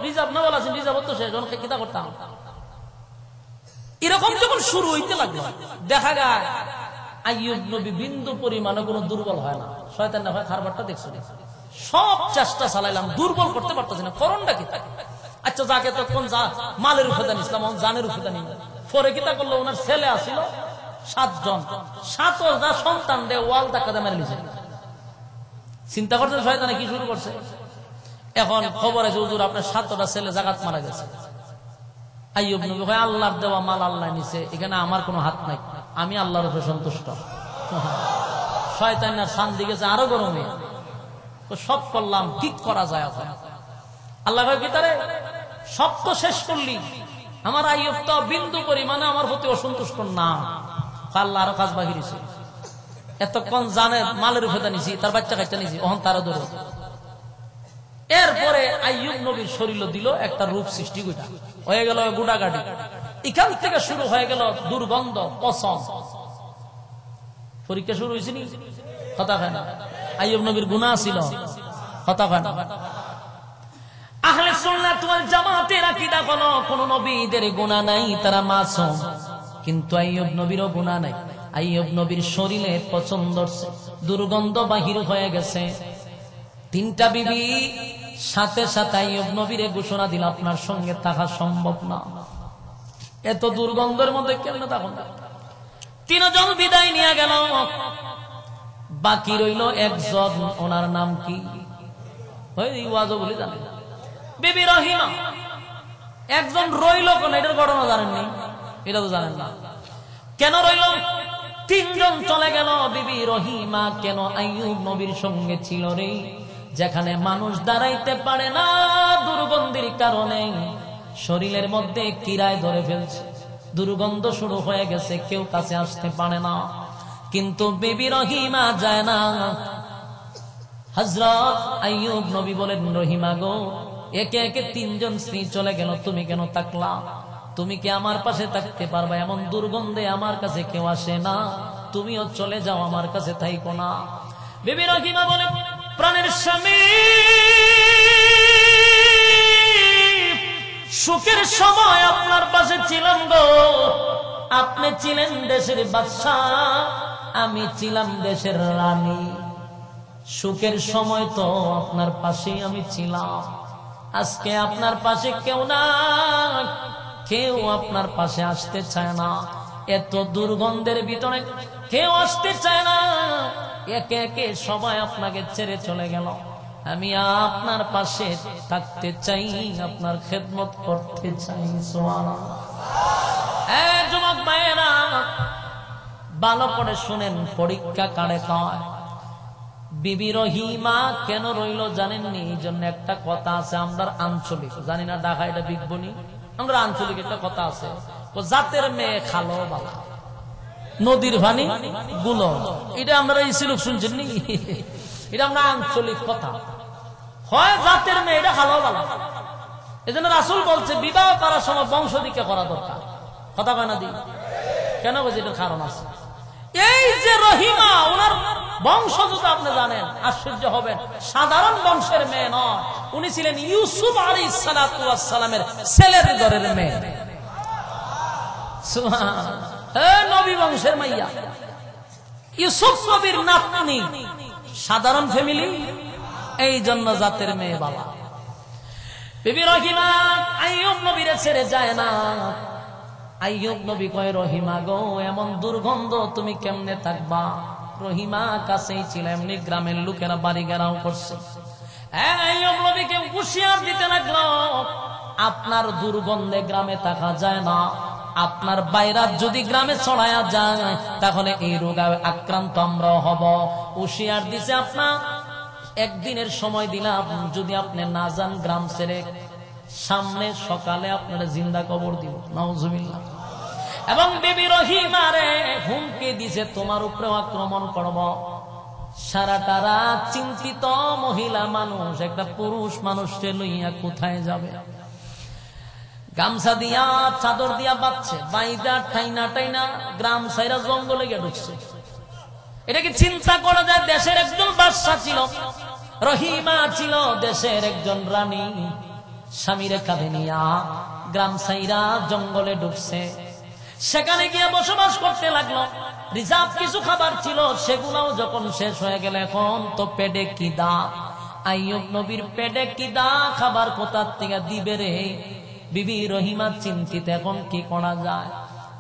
রিজার্ভ না বলা, রিজার্ভ তো শেষ, কিতা করতাম। এরকম যখন শুরু হইতে লাগলো, দেখা যায় আইয়ুব নবী বিন্দু পরিমাণে কোনো দুর্বল হয় না। শয়তান না হয় খারবারটা দেখছো, সব চেষ্টা চালাইলাম, দুর্বল করতে পারতেছি না, করণটা কি? আচ্ছা যাকে তখন মালের উফেদান ইসলাম জানের উফেদান, পরে কিতা করলো, ওনার ছেলে আসিল 7 জন, 7টা সন্তান দে ওয়াল ধাক্কা দিয়ে মেরে নিছে। চিন্তা করছেন শয়তানে কি শুরু করছে? এখন খবর আছে হুজুর আপনার 7টা ছেলে জাগাত মারা গেছে। আইয়ুব নবী কয় আল্লাহর দেওয়া মাল আল্লাহ নিছে, এখানে আমার কোনো হাত নাই, আমি আল্লাহর উপরে সন্তুষ্ট। শয়তানের শান দিকেছে আরো গরমে, সব করলাম, কি করা যায় এখন? আল্লাহ কয় কি তারে সব তো শেষ করলি, আমার আইয়ুব তো বিন্দু পরিমাণে আমার প্রতি অসন্তুষ্ট না। আল্লাহ আরো কাজ বাকি দিছে, এতক্ষণ জানে মালের উপরে নিছি, তার বাচ্চা কাচ্চা নিছি, ওহন তারা ধরো। এরপরে আইয়ুব নবীর শরীর দিল একটা রূপ সৃষ্টি হয়ে গেল গুড়াগাড়ি। এখান থেকে শুরু হয়ে গেল দুর্গন্ধ, পছন্দ। পরীক্ষা শুরু হয়েছে নি, কথা হয় না। আইয়ুব নবীর গুনাহ ছিল, কথা হয় না। আহলে সুন্নাত ওয়াল জামাতের আকীদা হলো কোন নবীদের গুনাহ নাই, তারা মাসুম। কিন্তু আইয়ুব নবীরও গুনাহ নাই। আইয়ুব নবীর শরীরে পছন্দ দুর্গন্ধ বাহির হয়ে গেছে। 3টা বিবি সাথে সাথে আইয়ুব নবীরে ঘোষণা দিল আপনার সঙ্গে থাকা সম্ভব না, এত দুর্গন্ধের মধ্যে কেমনে থাকুন। 3 জন বিদায় নিয়ে গেল, বাকি রইল একজন, ওনার নাম কি ওয়াজও বলে জানেন, বিবি রহিমা। একজন রইল কেন, এটার ঘটনা জানেননি? এটা তো জানেন না। কেন রইল? 3 জন চলে গেল, বিবি রহিমা কেন আইয়ুব নবীর সঙ্গে ছিল রে, যেখানে মানুষ দাঁড়াইতে পারে না দুর্গন্ধের কারণে, শরীরের মধ্যে কিরায় ধরে ফেলছে, দুর্গন্ধ শুরু হয়ে গেছে, কেউ কাছে আসতে পারে না। কিন্তু বিবি রহিমা যায় না। হযরত আইয়ুব নবী বলেন, রহিমা গো, একে একে 3 জন স্ত্রী চলে গেল, তুমি কেন থাকলা? তুমি কি আমার পাশে থাকতে পারবা? এমন দুর্গন্ধে আমার কাছে কেউ আসে না, তুমিও চলে যাও, আমার কাছে থাইকো না। বিবি রহিমা বলে, প্রাণের স্বামী, সুখের সময় আপনার পাশে ছিলাম গো, আপনি ছিলেন দেশের বাদশা, আমি ছিলাম দেশের রানী। সুখের সময় তো আপনার পাশে আমি ছিলাম, আজকে আপনার পাশে কেউ না, কেউ আপনার পাশে আসতে চায় না। এত দুর্গন্ধের ভিতরে কেউ আসতে চায় না, একে একে সবাই আপনাকে ছেড়ে চলে গেল। আমি আপনার পাশে থাকতে চাই, আপনার খেদমত করতে চাই। সুবহানাল্লাহ। যুবক ভাইয়েরা, ভালো করে শুনেন, পরীক্ষা কারে কয়? বিবি রহিমা কেন রইল জানেননি? এই জন্য একটা কথা আছে, আমরা আঞ্চলিক, জানি না ঢাকা এটা বিকবনি, আমরা আঞ্চলিক একটা কথা আছে, জাতের মেয়ে খালো বালা, নদীর পানি গুলো, এটা আমরা এই সিলুক শুনছেন নি? এটা আমরা আঞ্চলিক কথা, হয় জাতের মেয়ে এটা খালো বালা। এই জন্য রাসূল বলছে বিবাহ করার সময় বংশ দিকে করা দরকার। কথা কয় না দি? কেন বলছে? এটার কারণ আছে। এই যে রহিমা, ওনার বংশ যদি আপনি জানেন, আশ্চর্য হবেন, সাধারণ বংশের মেয়ে নয়, উনি ছিলেন ইউসুফ আলাইহিস সালাতু ওয়াস সালামের ছেলের ঘরের মেয়ে। সুবহানাল্লাহ। নবী বংশের মাইয়া, ইউসুফ নবীর নাতনি, সাধারণ ফ্যামিলি, এই জন্য জাতের মেয়ে বাবা। বিবি রহিমা আইয়ুব নবীরে ছেড়ে যায় না। আইয়ুব নবী কয়, রহিমা গো, এমন দুর্গন্ধ তুমি কেমনে থাকবা? রহিমা কাছেই ছিল, এমনি গ্রামের লোকেরা বাড়ি ঘেরাও করছে। আইয়ুব নবীকে হুঁশিয়ার দিতে লাগলো, আপনার দুর্গন্ধে গ্রামে থাকা যায় না, আপনার বাইরাত যদি গ্রামে ছড়ায়া যায় তাহলে এই রোগে আক্রান্ত আমরাও হব। হুঁশিয়ার দিছে, আপনার একদিনের সময় দিলাম, যদি আপনি না যান গ্রাম ছেড়ে, সামনে সকালে আপনারা জিন্দা কবর দিব। নাউজুবিল্লাহ। এবং বিবি রহিমারে হুমকি দিছে, তোমার উপরে আক্রমণ করব। সারাটা রাত চিন্তিত মহিলা মানুষ, একটা পুরুষ মানুষকে লইয়া কোথায় যাবে? গামছা দিয়া চাদর দিয়া বাঁধছে, বাইদা ঠাইনা টাইনা গ্রাম সাইরা জঙ্গলে গিয়ে ঢুকছে। এটা কি চিন্তা করা যায়? দেশের একজন বাদশা ছিল, রহিমা ছিল দেশের একজন রানী, স্বামীর কাঁধে নিয়া গ্রাম সাইরা জঙ্গলে ঢুকছে। সেখানে গিয়ে বসবাস করতে লাগলো। রিজার্ভ কিছু খাবার ছিল, সেগুলাও যখন শেষ হয়ে গেল, এখন তো পেটে কিদা। আইয়ুব নবীর পেটে কিদা, খাবার কোথা থেকে দিবে রে? বিবি রহিমা চিন্তিত, এখন কি করা যায়?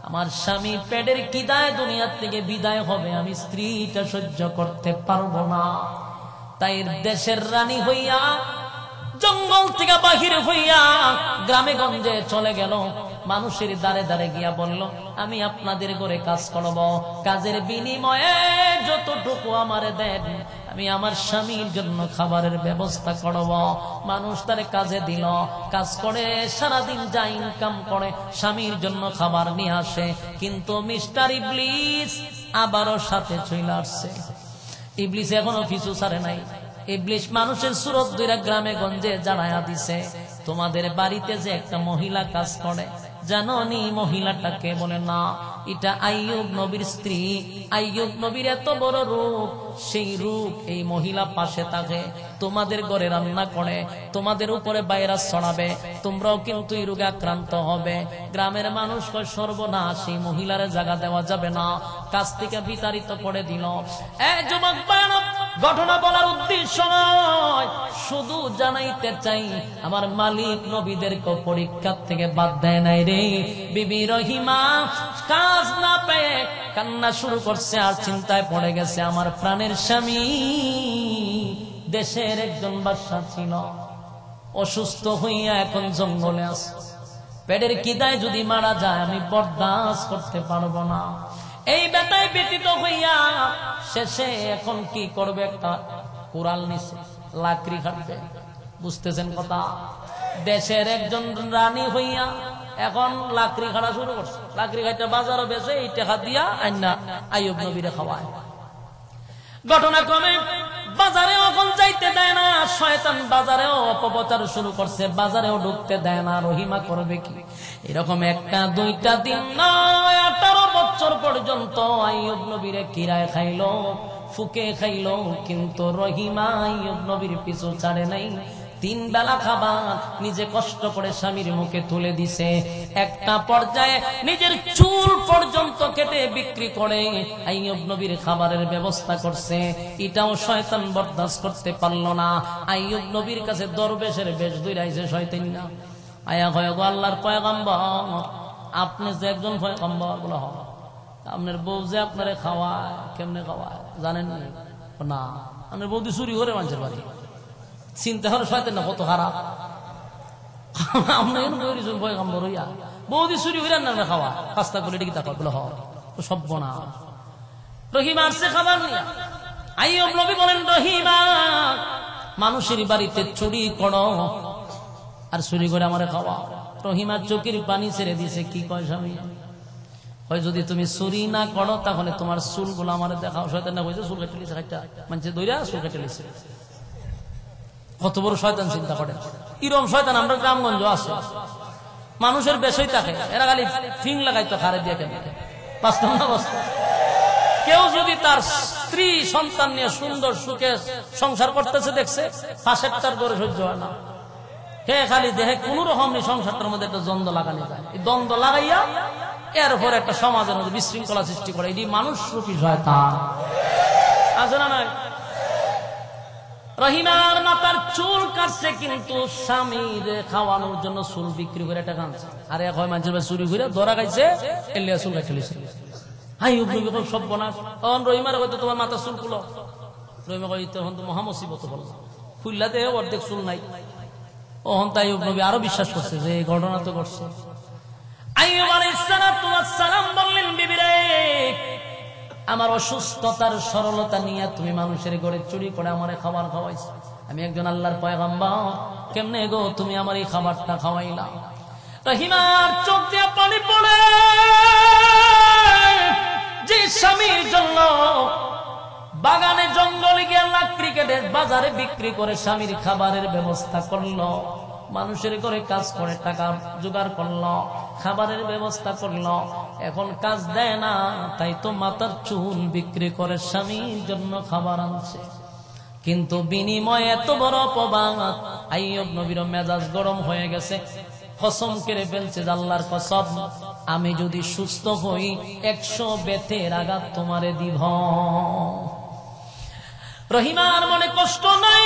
আমার স্বামী পেটের কিদায় দুনিয়ার থেকে বিদায় হবে, আমি স্ত্রীটা সহ্য করতে পারবো না। তাই দেশের রানী হইয়া জঙ্গল থেকে বাহির হইয়া গ্রামে গঞ্জে চলে গেল। মানুষের দ্বারে দ্বারে গিয়া বলল, আমি আপনাদের ঘরে কাজ করব, কাজের বিনিময়ে যতটুকু আমারে দেন আমি আমার স্বামীর জন্য খাবারের ব্যবস্থা করব। মানুষ তারে কাজে দিল, কাজ করে সারাদিন যা ইনকাম করে স্বামীর জন্য খাবার নিয়ে আসে। কিন্তু মিস্টার ইবলিস আবারও সাথে চলে আসছে। ইবলিস এখনো পিছু ছাড়ে নাই। ইবলিস মানুষের সুরত দুইরা গ্রামে গঞ্জে জানায়া দিছে, তোমাদের বাড়িতে যে একটা মহিলা কাজ করে, জানো নি মহিলাটাকে? বলে না, এটা আইয়ুব নবীর স্ত্রী। আইয়ুব নবীর এত বড় রূপ, সেই রূপ এই মহিলা পাশে থাকে, তোমাদের ঘরে রান্না করে, তোমাদের উপরে ভাইরাস ছড়াবে, তোমরাও কিন্তু এই রোগে আক্রান্ত হবে। গ্রামের মানুষ কয়, সর্বনাশ, এই মহিলারে জায়গা দেওয়া যাবে না, কাছ থেকে বিতাড়িত করে দিল। যুবক বায়না, ঘটনা বলার উদ্দেশ্য নয়, শুধু জানাইতে চাই আমার মালিক নবীদেরকে পরীক্ষা থেকে বাদ দেয় নাই রে। বিবি রহিমা কাজ না পেয়ে কান্না শুরু করছে, আর চিন্তায় পড়ে গেছে, আমার প্রাণের স্বামী দেশের একজন বাদশা ছিল, অসুস্থ হইয়া এখন জঙ্গলে আছে, পেটের কিদায় যদি মারা যায় আমি বরদাস্ত করতে পারবো না। এই বেটায় ব্যতীত হইয়া শেষে এখন কি করবে? একটা কুড়াল নিছে, লাকড়ি কাটবে। বুঝতেছেন কথা? দেশের একজন রানী হইয়া এখন লাকড়ি কাটা শুরু করছে। লাকড়ি কাটা বাজারও বেচে, এই টাকা দিয়া আইনা আইয়ুব নবীরে খাওয়ায়। ঘটনা ক্রমে বাজারে এখন যাইতে দেয় না, শয়তান বাজারেও অপপ্রচার শুরু করছে, বাজারেও ঢুকতে দেয় না। রহিমা করবে কি? এরকম একটা দুইটা দিন নয়, 18 বছর পর্যন্ত আইয়ুব নবীরে কিরায় খাইলো, ফুকে খাইলো, কিন্তু রহিমা আইয়ুব নবীর পিছু ছাড়ে নাই। 3 বেলা খাবার নিজে কষ্ট করে স্বামীর মুখে তুলে দিছে। একটা পর্যায়ে নিজের চুল পর্যন্ত কেটে বিক্রি করে আইয়ুব নবীর খাবারের ব্যবস্থা করছে। এটাও শয়তান বরদাস্ত করতে পারলো না। আইয়ুব নবীর কাছে দরবেশের বেশ দৌড়াইছে শয়তান না, আয়া হয় গো আল্লাহর পয়গম্বর, আপনি যে একজন পয়গম্বর বলা হয়, আপনার বউ যে আপনারে খাওয়ায়, কেমনে খাওয়ায় জানেন না? আপনার বৌদি চুরি করে মানুষের বাড়ি, চিন্তা করে শয়তান না কত খারাপ। পয়গম্বর হইয়া বৌদি চুরি করে না খাওয়া, কাস্তা করে ডেকে তাকো বলে হয় সভ্য না। রহিমা আসছে খাবার নিয়ে। আইয়ুব নবী বলেন, রহিমা মানুষের বাড়িতে চুরি করো আর চুরি করে আমারে খাওয়া। রহিমা চোখের পানি ছেড়ে দিছে। কি কয় স্বামী? হয় যদি তুমি চুরি না করো তাহলে তোমার চুলগুলো আমারে দেখাও। শয়তান না কইছে চুল কেটে লিছে, একটা মানুষে দইরা চুল কেটে লিছে। কত বড় শয়তান চিন্তা করে। এরকম শয়তান আমরা গ্রামগঞ্জ আছে, মানুষের বেশই থাকে। এরা খালি ফিং লাগাইতো খারে দিয়ে, কেন বাস্তব না বাস্তব? কেউ যদি তার স্ত্রী সন্তান নিয়ে সুন্দর সুখে সংসার করতেছে দেখছে, পাশের তার করে সহ্য হয় না। হে খালি দেহে কোন রকম সংসারটার মধ্যে একটা দ্বন্দ্ব লাগানো যায়। এই দ্বন্দ্ব লাগাইয়া এরপর একটা সমাজের মধ্যে বিশৃঙ্খলা সৃষ্টি করে। এটি মানুষ রূপী শয়তান, আছে না নাই? রহিমার মাতার চুল কাটছে, কিন্তু স্বামীর খাওয়ানোর জন্য চুল বিক্রি করে টাকা আনছে। আর এক হয় মানুষের চুরি করে ধরা খাইছে, এলিয়া চুল কাটছে। আইয়ুব নবী খুব সর্বনাশ। তখন রহিমার হয়তো তোমার মাথার চুল খুলো। রহিমা কই তখন তো মহামুসিবত বলল, খুললাতে অর্ধেক চুল নাই। ওহন তাই আইয়ুব নবী আরো বিশ্বাস করছে যে এই ঘটনা তো ঘটছে। আইয়ুব আলাইহিস সালাম বললেন, বিবি রে, আমার অসুস্থতার সরলতা নিয়ে তুমি মানুষের ঘরে চুরি করে আমারে খাবার খাওয়াইছো। আমি একজন আল্লাহর পয়গম্বর, কেমনে গো তুমি আমার এই খাবারটা খাওয়াইলা? রহিমার চোখ দিয়ে পানি পড়ে। যে স্বামীর জন্য বাগানে জঙ্গলে গিয়ে লাকড়ি কেটে বাজারে বিক্রি করে স্বামীর খাবারের ব্যবস্থা করলো, মানুষের ঘরে কাজ করে টাকা জোগাড় করলো, খাবারের ব্যবস্থা করলো, এখন কাজ দেয় না, তাই তো মাথার চুল বিক্রি করে স্বামীর জন্য খাবার আনছে। কিন্তু বিনিময়ে এত বড় অপবাদ। আইয়ুব নবীর মেজাজ গরম হয়ে গেছে, কসম করে ফেলছে, আল্লাহর কসম, আমি যদি সুস্থ হই 100 বেতের আঘাত তোমারে দিব। রহিমার মনে কষ্ট নাই,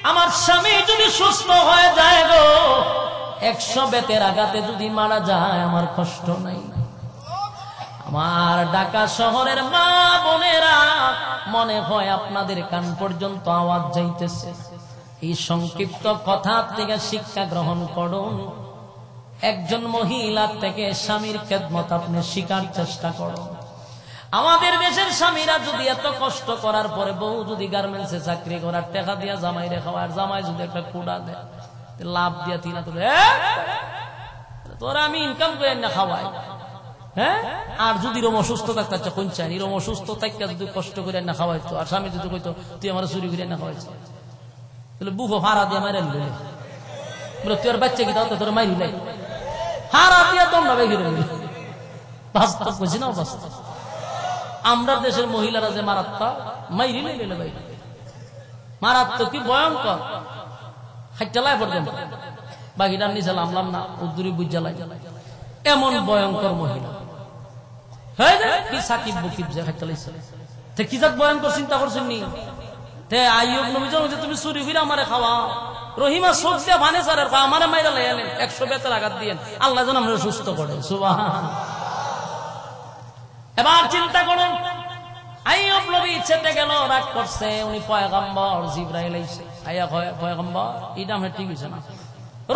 আমার স্বামী যদি সুস্থ হয়ে যায় গো, 100 বেতের আঘাতে যদি মারা যায় আমার কষ্ট নাই। আমার ঢাকা শহরের মা বোনেরা, মনে হয় আপনাদের কান পর্যন্ত আওয়াজ যাইতেছে। এই সংক্ষিপ্ত কথা থেকে শিক্ষা গ্রহণ করুন। একজন মহিলা থেকে স্বামীর খেদমত আপনি শিকার চেষ্টা করুন। আমাদের দেশের স্বামীরা যদি এত কষ্ট করার পরে, বউ যদি গার্মেন্টসে চাকরি করার টাকা দিয়া জামাই রেখা, আর জামাই যদি একটা কুড়া দেয় লাভ দিয়া তিনা তোলে, তোরা আমি ইনকাম করে না খাওয়াই। হ্যাঁ, আর যদি এরকম অসুস্থ থাকতে কোন চাই, এরকম অসুস্থ থাকতে যদি কষ্ট করে না খাওয়াইতো, আর স্বামী যদি কইতো তুই আমার চুরি করে না খাওয়াইছো, তাহলে বুকো হারা দিয়ে মাইরে নিলে বলে তুই আর বাচ্চা কি তাও তোর মাইরি লাই, হারা দিয়া তোমরা বেরিয়ে নিলে। বাস্তব বুঝি না বাস্তব। আমরা দেশের মহিলারা যে মারাত্মক, মাইরি লাই ভাই, মারাত্মক কি ভয়ঙ্কর। হাইটালাই পড়বেন, বাকিটা নিচে নামলাম না, উদ্দুরি বুঝ জ্বালাই, এমন ভয়ঙ্কর মহিলা। হ্যাঁ, কি সাকিব বুকিব যে হাইটালাইছে, কি যাক ভয়ঙ্কর চিন্তা করছেন নি? আইয়ুব নবী যে তুমি চুরি ফিরে আমারে খাওয়া। রহিমা চোখ দিয়ে ভানে সার আমারে মাইরা লাইলেন, 100 বেতের আঘাত দিয়েন, আল্লাহ যেন আমরা সুস্থ করে। সুবহান। এবার চিন্তা করুন, আইয়ুব নবী ইচ্ছেতে গেল, রাগ করছে, উনি পয়গম্বর, জিবরাইল আইছে, আইয়া পয়গম্বর, এটা আমরা ঠিক হইছে না।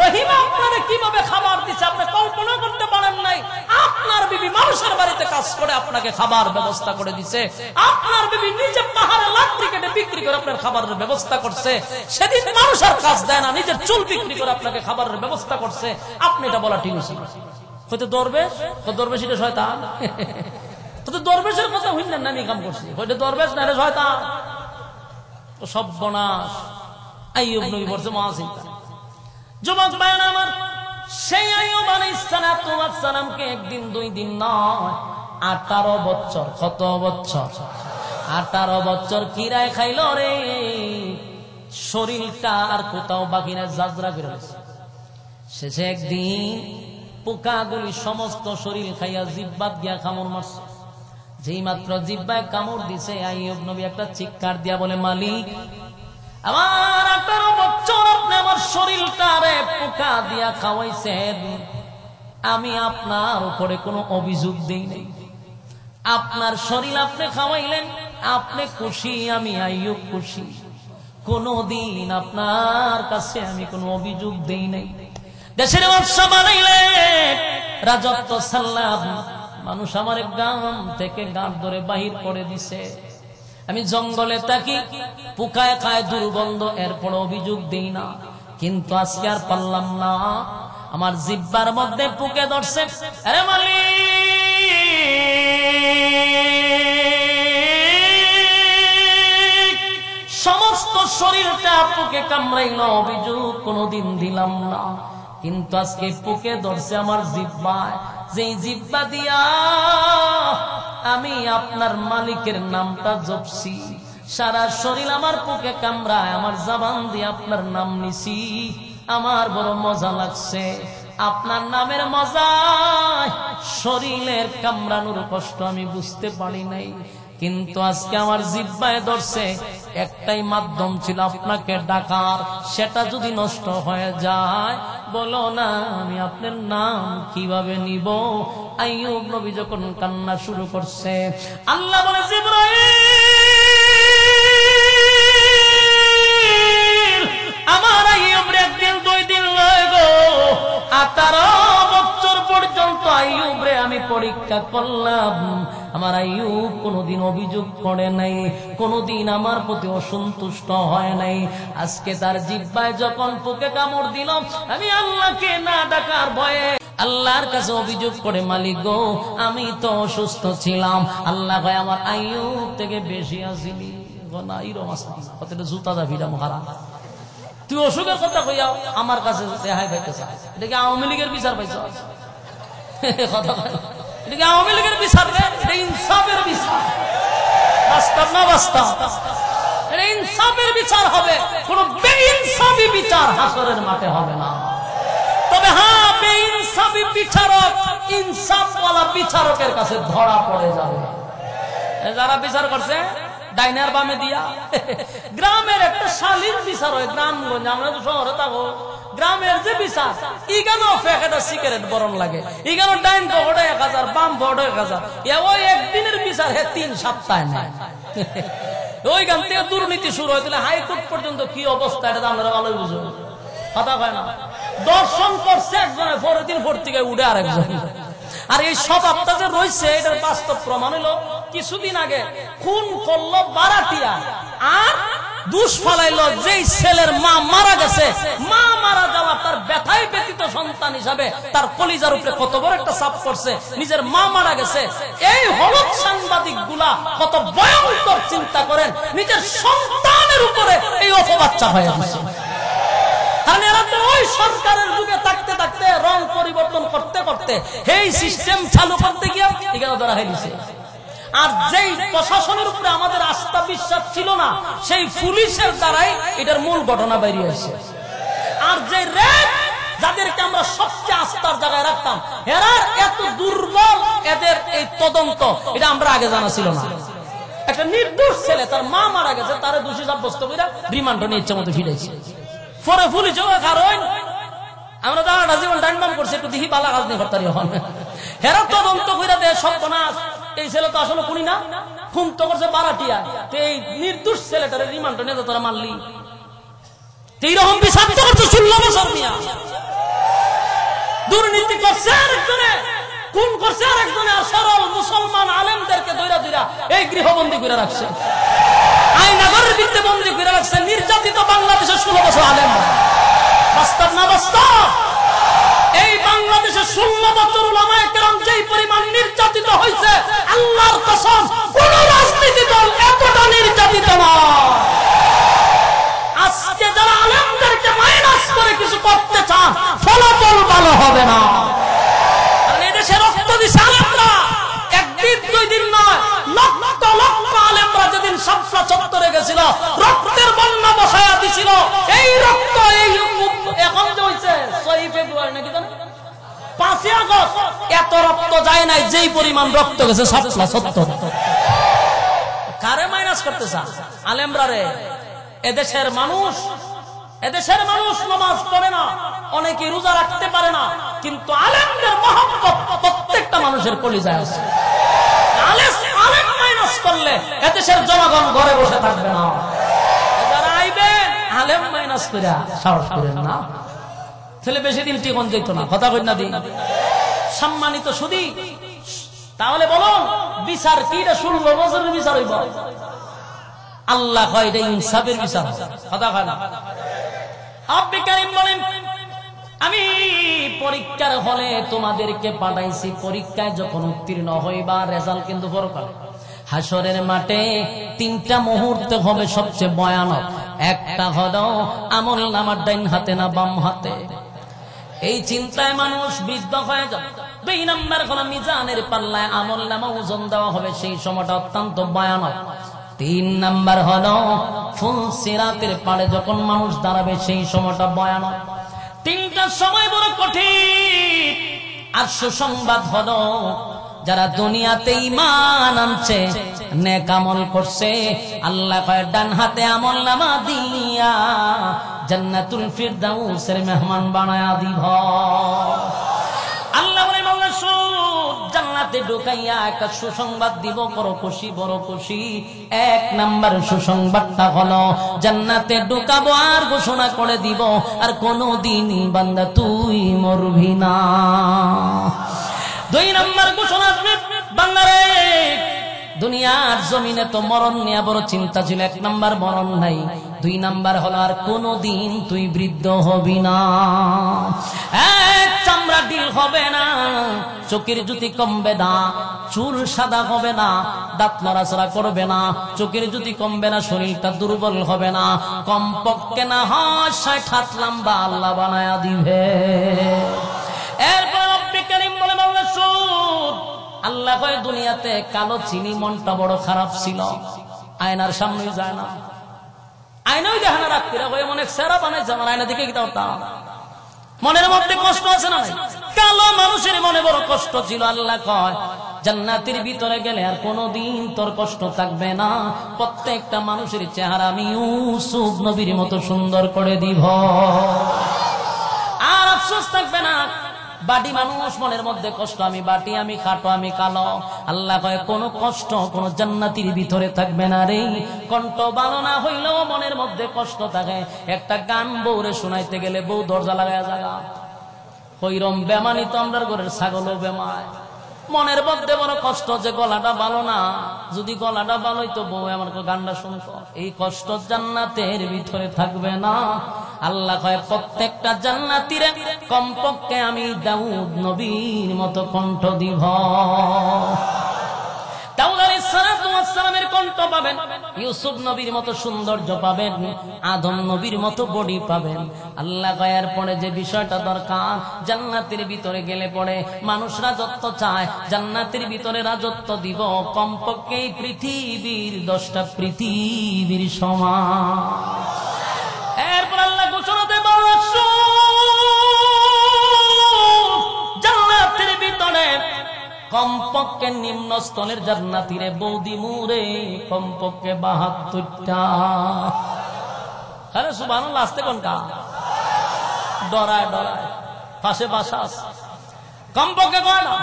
রহিমা আপনারে কিভাবে খাবার দিচ্ছে আপনি কল্পনা করতে পারেন নাই। আপনার বিবি মানুষের বাড়িতে কাজ করে আপনাকে খাবার ব্যবস্থা করে দিছে। আপনার বিবি নিজে পাহাড়ে লাকড়ি কেটে বিক্রি করে আপনার খাবারের ব্যবস্থা করছে। সেদিন মানুষের কাজ দেয় না, নিজের চুল বিক্রি করে আপনাকে খাবারের ব্যবস্থা করছে। আপনি এটা বলা ঠিক হয়েছে? হয়তো দরবেশ, দরবেশ এটা শয়তান। তো দরবেশের কথা হইলেন না, আমি কাম করছি, ওইটা দরবেশ না, এটা শয়তান। তো সর্বনাশ। আইয়ুব নবী বলছে মহাচিন্তা। যুবক ভাইরা আমার, সেই আইয়ুব আলাইহিস সালামকে একদিন 2 দিন নয় 18 বছর, কত বছর? 18 বছর কিরায় খাইল রে, শরীরটা আর কোথাও বাকি না, জাজরা করে গেছে। শেষে একদিন পোকাগুলি সমস্ত শরীর খাইয়া জিহ্বা দিয়া কামড় মারছে। যেই মাত্র জিহ্বায় কামড় দিছে, আইয়ুব নবী একটা চিৎকার দিয়া বলে, মালিক, আমার 18 বছর আপনি আমার শরীরটারে পোকা দিয়া খাওয়াইছেন, আমি আপনার উপরে কোনো অভিযোগ দেই নাই। আপনার শরীর আপনি খাওয়াইলেন, আপনি খুশি, আমি আইয়ুব খুশি। কোনদিন আপনার কাছে আমি কোনো অভিযোগ দেই নাই। দেশের ব্যবসা বানাইলেন, রাজত্ব সাল্লাম, মানুষ আমার গ্রাম থেকে গান ধরে বাহির করে দিছে। আমি জঙ্গলে থাকি, পোকায় খায় দুর্গন্ধ, এরপর অভিযোগ দেই না। কিন্তু আজকে আর পারলাম না, আমার জিহ্বার মধ্যে পোকে ধরছে। আরে মালিক, সমস্ত শরীরটা পোকে কামড়াইল, অভিযোগ কোনদিন দিলাম না, কিন্তু আজকে পোকে ধরছে আমার জিহ্বায়। যেই জিহ্বা দিয়া আমি আপনার মালিকের নামটা জপছি, সারা শরীর আমার পোকে কামড়ায়, আমার জবান দিয়ে আপনার নাম নিছি, আমার বড় মজা লাগছে। আপনার নামের মজা শরীরের কামড়ানোর কষ্ট আমি বুঝতে পারি নাই, কিন্তু আজকে আমার জিহ্বায় ধরছে। একটাই মাধ্যম ছিল আপনাকে ডাকার, সেটা যদি নষ্ট হয়ে যায়, বলো না আমি আপনার নাম কিভাবে নিব? আইয়ুব নবী যখন কান্না শুরু করছে, আল্লাহ বলে, জিবরাইল, আমার আইয়ুব রে একদিন 2 দিন লয় গো, 18 বছর পর্যন্ত আইয়ুব রে আমি পরীক্ষা করলাম, আমার আইয়ুব কোনদিন অভিযোগ করে নাই, কোনদিন আমার প্রতি অসন্তুষ্ট হয় নাই। আজকে তার জিহ্বায় যখন পোকে কামড় দিল, আমি আল্লাহকে না ডাকার ভয়ে আল্লাহর কাছে অভিযোগ করে, মালিক গো, আমি তো অসুস্থ ছিলাম, আল্লাহ ভাই আমার আইয়ুব থেকে বেশি আসিনি। জুতা দা ভিড়া মহারা, তুই অসুখের কথা কইয়া আমার কাছে রেহাই পাইতেছ, এটা কি আওয়ামী লীগের বিচার পাইছ? কথা এটা কি আওয়ামী লীগের বিচার? এটা ইনসাফের বিচার, বাস্তব না বাস্তব? এটা ইনসাফের বিচার হবে, কোন বেইনসাফি বিচার হাসরের মাঠে হবে না। তবে হ্যাঁ, বেইনসাফি বিচারক ইনসাফওয়ালা বিচারকের কাছে ধরা পড়ে যাবে। যারা বিচার করছে ডাইনার বামে দিয়া, গ্রামের একটা শালীন বিচার হয়, গ্রামগঞ্জ, আমরা তো শহরে থাকো, গ্রামের যে বিচার, ইগানো প্যাকেট সিগারেট বরণ লাগে, ইগানো ডাইন পকেটে 1000, বাম পকেটে 1000, ওই একদিনের বিচার 3 সপ্তাহে নেয়। ওইখান থেকে দুর্নীতি শুরু হয়েছিল হাইকোর্ট পর্যন্ত, কি অবস্থা এটা আমরা ভালোই বুঝো। কথা কয় না, দর্শন করছে একজনে, পরের দিন ভোর থেকে উঠে আরেকজন। আর এই স্বভাবটা যে রয়েছে, এটার বাস্তব প্রমাণ হলো কিছুদিন আগে খুন করলো বারাটিয়া, আর দুষ ফালাইলো যেই ছেলের মা মারা গেছে, মা মারা যাওয়া তার ব্যথায় ব্যতীত সন্তান হিসাবে তার কলিজার উপরে কত বড় একটা চাপ করছে, নিজের মা মারা গেছে। এই হলুদ সাংবাদিক গুলা কত ভয়ঙ্কর চিন্তা করেন, নিজের সন্তানের উপরে এই অপবাদ চাপাইয়া দিচ্ছে। কারণ এরা তো ওই সরকারের যুগে থাকতে থাকতে রং পরিবর্তন করতে করতে এই সিস্টেম চালু করতে গিয়ে এখানে ধরা হয়েছে। আর যেই প্রশাসনের উপরে আমাদের আস্থা বিশ্বাস ছিল না, সেই পুলিশের দ্বারাই এটার মূল ঘটনা বেরিয়ে আসে। আর যে র্যাব, যাদেরকে আমরা সবচেয়ে আস্থার জায়গায় রাখতাম, এরা এত দুর্বল, এদের এই তদন্ত এটা আমরা আগে জানা ছিল না। একটা নির্দোষ ছেলে, তার মা মারা গেছে, তারে দোষী সাব্যস্ত করে রিমান্ডে নিয়ে ইচ্ছা মতো ফিরেছে। পরে পুলিশ কারণ আমরা জানাটা জীবন ডাইনবাম করছি, একটু দেখি বালা কাজ নিয়ে করতারি হন, হেরা তদন্ত করে দেয় সর্বনাশ। এই ছেলে তো আসলে খুনি না, খুন তো করছে বারাটিয়া, এই নির্দোষ ছেলেটারে রিমান্ডে নিয়ে তোরা মারলি, এইরকম বিচার তো করছে 16 বছর মিয়া। দুর্নীতি করছে আরেকজনে, খুন করছে আরেকজনে, আর সরল মুসলমান আলেমদেরকে দৈরা দৈরা এই গৃহবন্দী করে রাখছে, আয়নাগরের ভিতরে বন্দী করে রাখছে, নির্যাতিত বাংলাদেশের 16 বছর আলেম। বাস্তব না বাস্তব? এই বাংলাদেশের 16 বছর উলামায়ে কেরাম যেই পরিমাণ নির্যাতিত হয়েছে, আল্লাহর কসম কোন রাজনীতি দল এতটা নির্যাতিত নয়। আজকে যারা আলেমদেরকে মাইনাস করে কিছু করতে চান, ফলাফল ভালো হবে না। কারণ এদেশে রক্ত দিছে আলেমরা, একদিন দুই দিন নয়, লক্ষ লক্ষ আলেমরা যেদিন শাপলা চত্বরে গেছিল, রক্তের বন্যা বসায়া দিছিল। এই রক্ত এই এখন যে হইছে 6 ফেব্রুয়ারি নাকি 5 আগস্ট, এত রক্ত যায় নাই যেই পরিমাণ রক্ত গেছে শাপলা চত্বর। কারে মাইনাস করতে চান? আলেমরা রে। এদেশের মানুষ নামাজ পড়ে না, অনেকে রোজা রাখতে পারে না, কিন্তু আলেমদের মহব্বত প্রত্যেকটা মানুষের কলিজায় আছে। আলেম মাইনাস করলে এদেশের জনগণ ঘরে বসে থাকবে না। যারা আইবেন আলেম মাইনাস করে সাহস করেন না, ছেলে বেশি দিন টিকন যেত না। কথা কই না দিন সম্মানিত সুধী। তাহলে বলুন বিচার কি? 16 বছরের বিচার হইব? আল্লাহ কয় এটা ইনসাফের বিচার। কথা কয় না। আপনি কারীম বলেন আমি পরীক্ষার হলে তোমাদেরকে পাঠাইছি, পরীক্ষায় যখন উত্তীর্ণ হইবা রেজাল্ট কিন্তু পরকালে হাসরের মাঠে 3টা মুহূর্ত হবে সবচেয়ে ভয়ানক। একটা হলো আমলনামার ডাইন হাতে না বাম হাতে। এই চিন্তায় মানুষ বৃদ্ধ হয়ে যাবে। 2 নাম্বার হলো মিজানের পাল্লায় আমলনামা ওজন দেওয়া হবে, সেই সময়টা অত্যন্ত ভয়ানক। 3 নাম্বার হলো ফুল সিরাতের পাড়ে যখন মানুষ দাঁড়াবে, সেই সময়টা ভয়ানক। 3টা সময় বড় কঠিন। আর সুসংবাদ হলো যারা দুনিয়াতে ঈমান আনছে, নেক আমল করছে, আল্লাহ কয় ডান হাতে আমলনামা দিয়া জান্নাতুল ফিরদাউসের মেহমান বানায়া দিব। আল্লাহ বলে জান্নাতে ঢুকাইয়া একটা সুসংবাদ দিব, বড় খুশি বড় খুশি। 1 নাম্বার সুসংবাদটা হলো জান্নাতে ঢুকাবো আর ঘোষণা করে দিব আর কোনদিন বান্দা তুই মরবি না। 2 নাম্বার ঘোষণা বান্দারে দুনিয়ার জমিনে তো মরণ নিয়ে বড় চিন্তা ছিল, 1 নাম্বার মরণ নাই। 2 নাম্বার হলো আর কোনদিন তুই বৃদ্ধ হবি না, চামড়া ডিল হবে না, চোখের জ্যোতি কমবে না, চুল সাদা হবে না, দাঁত নড়াচড়া করবে না, চোখের জ্যোতি কমবে না, শরীরটা দুর্বল হবে না, কমপক্ষে না হয় 60 হাত লম্বা আল্লাহ বানায়া দিবে। এরপর আপনি কারীম বলে আল্লাহ কয় দুনিয়াতে কালো চিনি মনটা বড় খারাপ ছিল, আয়নার সামনে যায় না, আয়নাই দেখে না, রাত্রিরা কয়ে মনে সেরা বানাইছে আমার আয়না দিকে কি দাও, মনের মধ্যে কষ্ট আছে না? কালো মানুষের মনে বড় কষ্ট ছিল। আল্লাহ কয় জান্নাতের ভিতরে গেলে আর কোনদিন তোর কষ্ট থাকবে না, প্রত্যেকটা মানুষের চেহারা আমি ইউসুফ নবীর মতো সুন্দর করে দিব, আর আফসোস থাকবে না। বাটি মানুষ মনের মধ্যে কষ্ট, আমি বাটি, আমি খাটো, আমি কালো। আল্লাহ কয় কোন কষ্ট কোন জান্নাতির ভিতরে থাকবে না রে। কণ্ঠ ভালো না হইলেও মনের মধ্যে কষ্ট থাকে। একটা গান বউরে শোনাইতে গেলে বউ দরজা লাগায় জাগা, কইরম বেমানি তো আমরা ঘরের ছাগলও বেমায়। মনের মধ্যে বড় কষ্ট যে গলাটা ভালো না, যদি গলাটা ভালো হইতো বউ আমার গানটা শুনতো। এই কষ্ট জান্নাতের ভিতরে থাকবে না। আল্লাহ কয় প্রত্যেকটা জান্নাতীরে কমপক্ষে আমি দাউদ নবীর মতো কণ্ঠ দিব। দাউদ আলাইহিস সালাতু ওয়াস সালামের কণ্ঠ পাবেন, ইউসুফ নবীর মতো সৌন্দর্য পাবেন, আদম নবীর মতো বডি পাবেন। আল্লাহ কয়ার পরে যে বিষয়টা দরকার, জান্নাতের ভিতরে গেলে পরে মানুষ রাজত্ব চায়, জান্নাতের ভিতরে রাজত্ব দিব কমপক্ষে পৃথিবীর 10টা পৃথিবীর সমান। এরপর আল্লাহ ঘোষণা দেব জান্নাতের ভিতরে কমপক্ষে নিম্ন স্তরের জান্নাতীরে বৌদি মুরে কমপক্ষে 72টা। আরে সুবহানাল্লাহ, আসতে কোনটা ডরায় ডরায় পাশে বাসা কমপক্ষে কয় না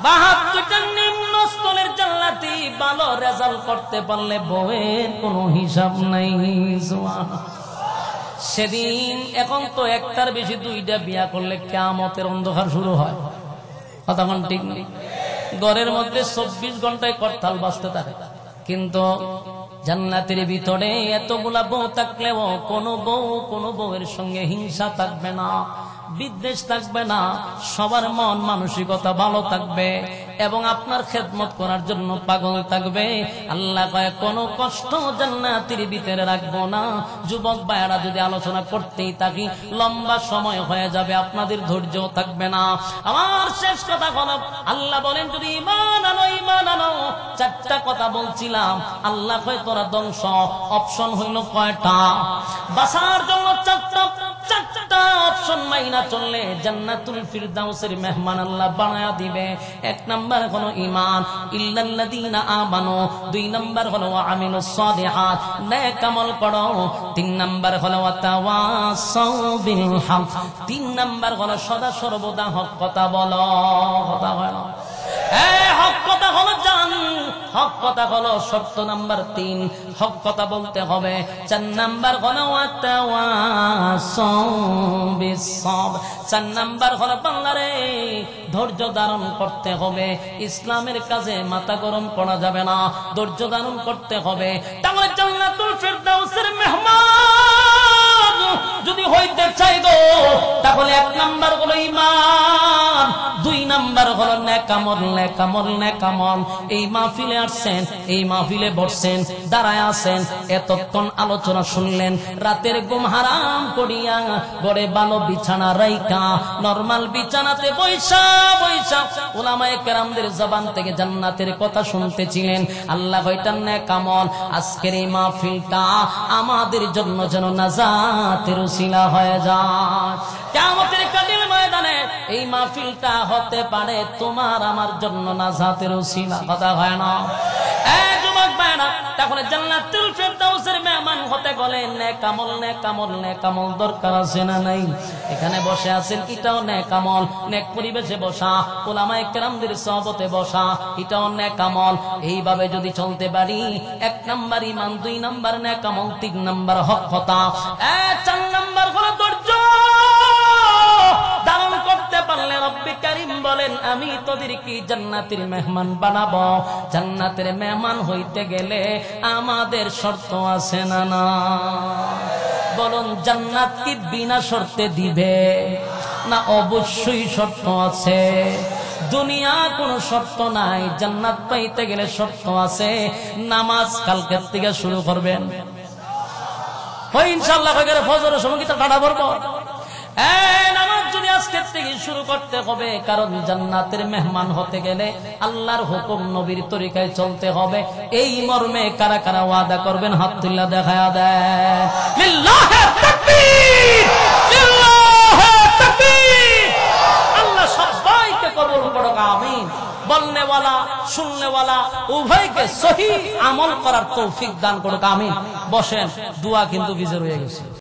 72টা নিম্ন স্তরের জান্নাতি। ভালো রেজাল্ট করতে পারলে বউয়ের কোনো হিসাব নাই। সুবহানাল্লাহ। সেদিন এখন তো একটার বেশি 2টা বিয়া করলে কিয়ামতের অন্ধকার শুরু হয়। কতক্ষণ ঠিক নেই, ঘরের মধ্যে 24 ঘন্টায় করতাল বাজতে থাকে। কিন্তু জান্নাতের ভিতরে এতগুলা বউ থাকলেও কোনো বউয়ের সঙ্গে হিংসা থাকবে না। বিদ্বেষ থাকবে না, সবার মন মানসিকতা ভালো থাকবে এবং আপনার খেদমত করার জন্য পাগল থাকবে। আল্লাহ কয় কোনো কষ্ট জান্নাতের ভিতরে রাখবো না। যুবক ভাইরা যদি আলোচনা করতেই থাকি লম্বা সময় হয়ে যাবে, আপনাদের ধৈর্য থাকবে না। আমার শেষ কথা হলো, আল্লাহ বলেন যদি ঈমান আনো, ঈমান আনো। চারটা কথা বলছিলাম, আল্লাহ কয় তোরা ধ্বংস। অপশন হইল কয়টা? বাঁচার জন্য চারটা অপশন মাইনা চললে জান্নাতুল ফিরদাউসের মেহমান আল্লাহ বানায়া দিবে। এক নাম্বার হলো ঈমান, ইল্লাল্লাযীনা আমানু। দুই নাম্বার হলো আমিলুস সালিহাত, নেক আমল করো। তিন নাম্বার হলো ওয়াতাওয়াসাউ বিল হক। তিন নাম্বার হলো সদা সর্বদা হক কথা বলো। কথা বলো, হক কথা হলো জান, হক কথা হলো শর্ত নাম্বার 3, হক কথা বলতে হবে। 4 নাম্বার হলো ওয়াতাওয়াসাউ বিস সাবর। 4 নাম্বার হলো বাংলারে ধৈর্য ধারণ করতে হবে। ইসলামের কাজে মাথা গরম করা যাবে না, ধৈর্য ধারণ করতে হবে। তাহলে জান্নাতুল ফিরদাউসের মেহমান যদি হইতে চাই গো, তাহলে 1 নাম্বার হলো ঈমান, 2 নাম্বার হলো নেক আমল। নেক আমল, নেক আমল। এই মাহফিলে আসছেন, এই মাহফিলে বসছেন, দাঁড়ায় আছেন, এতক্ষণ আলোচনা শুনলেন, রাতের ঘুম হারাম করিয়া ঘরে ভালো বিছানা রাইকা নরমাল বিছানাতে বৈশা বৈশা উলামায়ে কেরামদের জবান থেকে জান্নাতের কথা শুনতেছিলেন। আল্লাহ কইতেন নেক আমল। আজকের এই মাহফিলটা আমাদের জন্য যেন নাজাতের উসিলা হয়ে যায়। কিয়ামতের কাদির ময়দানে এই মাহফিলটা হতে পারে তোমার আমার জন্য নাজাতের উসিলা। কথা হয় না? যুবক ভাইরা, তাহলে জান্নাতুল ফিরদাউসের মেহমান হতে গেলে নেক আমল, নেক আমল, নেক আমল দরকার আছে না নাই? এখানে বসে আছেন, এটাও নেক আমল। নেক পরিবেশে বসা, উলামায়ে কেরামদের সহবতে বসা, এটাও নেক আমল। এইভাবে যদি চলতে পারি, 1 নাম্বার ঈমান, 2 নাম্বার নেক আমল, 3 নাম্বার হক কথা, 4 নাম্বার হলো ধৈর্য ধারণ করতে পারলে রব্বে কারীম বলেন আমি তোদেরকে জান্নাতের মেহমান বানাবো। জান্নাতের মেহমান হইতে গেলে আমাদের শর্ত আছে না না? বলুন, জান্নাত কি বিনা শর্তে দিবে না? অবশ্যই শর্ত আছে। দুনিয়া কোনো শর্ত নাই, জান্নাত পাইতে গেলে শর্ত আছে। নামাজ কালকের থেকে শুরু করবেন, ওই ইনশাআল্লাহ ফজরের সময় কি টাটা পড়বো? নামাজ যদি আজকের থেকে শুরু করতে হবে, কারণ জান্নাতের মেহমান হতে গেলে আল্লাহর হুকুম নবীর তরিকায় চলতে হবে। এই মর্মে কারা কারা ওয়াদা করবেন? হাত তুলে দেখায়া দেয়। লিল্লাহি তাকবীর, লিল্লাহি তাকবীর। আল্লাহ সবাইকে কবুল করুক, আমিন। বলনে ওয়ালা শুননে ওয়ালা উভয়কে সহি আমল করার তৌফিক দান করুক, আমিন। বসেন, দোয়া কিন্তু ভিজে রয়ে গেছে।